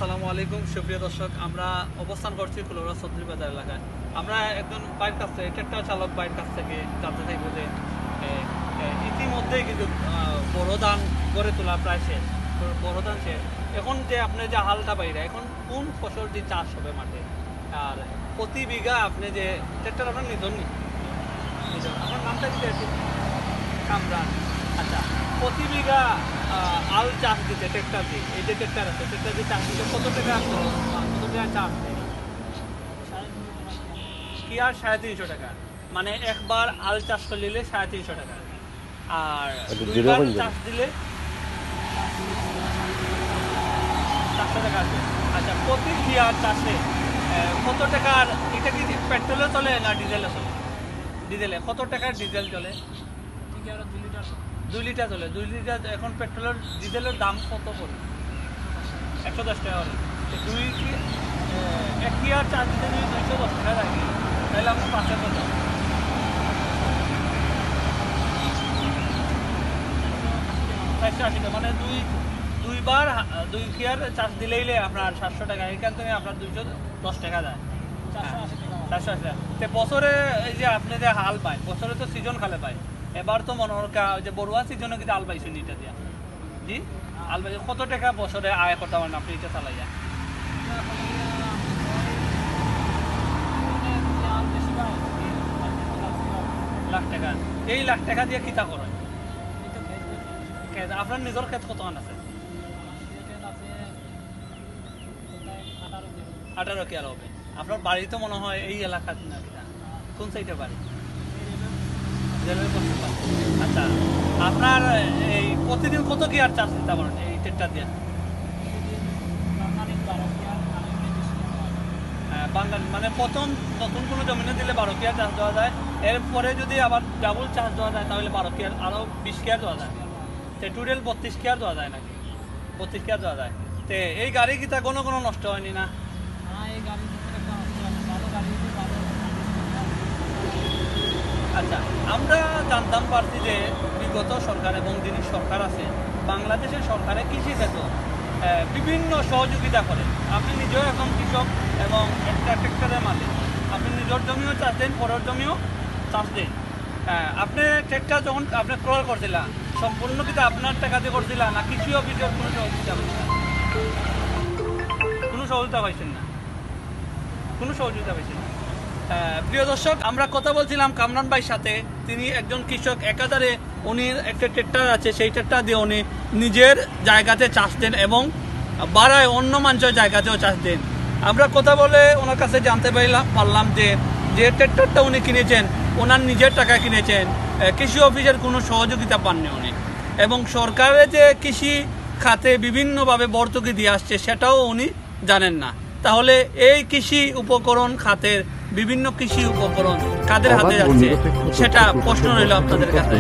আসসালামু আলাইকুম সুপ্রিয় দর্শক, আমরা অবস্থান করছি কুলাউড়া চৌধুরী বাজার এলাকায়। আমরা একজন ভাইয়ের কাছ থেকে, ট্রাক্টর চালক ভাইয়ের কাছ থেকে জানতে চাইব যে ইতিমধ্যেই কিন্তু বড় ধান গড়ে তোলা প্রায় শেষ, বড় ধান শেষ। এখন যে আপনি যে হালটা বাইরে, এখন কোন ফসলটি চাষ হবে মাঠে, আর প্রতি বিঘা আপনি যে ট্রাক্টর আপনার নিধন আপনার নামটা দিতে আছে কামরান। আচ্ছা, প্রতি বিঘা আল চাষ দিতে ট্রাক্টর দিয়ে, এই যে ট্রাক্টর আছে ট্রাক্টর দিয়ে চাষ দিতে কত টাকা চাষ দেয়? কি আর 350 টাকা, মানে একবার আল চাষ করে নিলে 350 টাকা, আর দুইবার চাষ দিলে 400 টাকা আছে। আচ্ছা, প্রতি বিঘার চাষে কত টাকার, এটা কি পেট্রোলে চলে না ডিজেলে চলে? ডিজেলে কত টাকার ডিজেল চলে? 2 লিটার চলে। 2 লিটার এখন পেট্রোলের ডিজেলের দাম কত পড়ে? 110 টাকা করে। 1 লিটার চার্জ দিতে যদি 210 টাকা লাগে, তাহলে আমরা 5 কত? 480 টাকা, মানে দুইবার 2 লিটার চার্জ দিলেই আপনার 700 টাকা, এখান থেকে আপনার 210 টাকা যায়, 480 টাকা। তো বছরে এই যে আপনি যে হাল পায়, বছরে তো সিজন খালে পায়, এবার তো মনে হয় যে বড়ুয়া সিজনে কিন্তু আল পাইছেন এটা দিয়া, জি আল পাইছে। কত টাকা বছরে আয় করতে পারেন আপনি এটা চালাইয়া? লাখ টাকা। এই লাখ টাকা দিয়ে কিতা করেন? আপনার নিজের ক্ষেত কতক্ষণ আছে? 18 কি আর হবে? আপনার বাড়ি তো মনে হয় এই এলাকার না, কোন সাইডে বাড়ি? আচ্ছা, আপনার এই প্রতিদিন কত কি আর চাষ দিতে পারেন এই ট্রাক্টর দিয়ে? বাঙালি মানে প্রথম নতুন কোনো জমিনে দিলে 12 কেয়ার চাষ দেওয়া যায়, এরপরে যদি আবার ডাবল চাষ দেওয়া যায় তাহলে 12 কেয়ার, আরও 20 কেয়ার দেওয়া যায়। তো টোটাল 32 কেয়ার দেওয়া যায় নাকি? 32 কেয়ার দেওয়া যায়। তো এই গাড়ি কি তা কোনো নষ্ট হয়নি না? আচ্ছা, আমরা জানতাম পারছি যে বিগত সরকার এবং যিনি সরকার আছে, বাংলাদেশের সরকারে কৃষি ক্ষেত্র বিভিন্ন সহযোগিতা করে। আপনি নিজেও এখন কৃষক এবং একটা ট্রাক্টরের মালিক, আপনি নিজের জমিও চাষ দেন, পরের জমিও চাষ দেন। আপনি ট্রাক্টর যখন আপনি ক্রয় করছিলেন, সম্পূর্ণ কিন্তু আপনার টাকা দিয়ে করছিলেন না কৃষি অফিসের কোনো সহযোগিতা পাইছেন? কোনো সহযোগিতা পাইছেন না, কোনো সহযোগিতা পাইছেন না। প্রিয় দর্শক, আমরা কথা বলছিলাম কামরান ভাইয়ের সাথে। তিনি একজন কৃষক, একাধারে উনি একটা ট্রাক্টর আছে, সেই ট্রাক্টর দিয়ে উনি নিজের জায়গাতে চাষ দেন এবং বাড়ায় অন্য মানুষের জায়গাতেও চাষ দেন। আমরা কথা বলে ওনার কাছে জানতে পারলাম যে ট্রাক্টরটা উনি কিনেছেন ওনার নিজের টাকা কিনেছেন, কৃষি অফিসের কোনো সহযোগিতা পাননি উনি, এবং সরকারের যে কৃষি খাতে বিভিন্নভাবে ভর্তুকি দিয়ে আসছে সেটাও উনি জানেন না। তাহলে এই কৃষি উপকরণ খাতের বিভিন্ন কৃষি উপকরণ কাদের হাতে যাচ্ছে, সেটা প্রশ্ন রইল আপনাদের কাছে।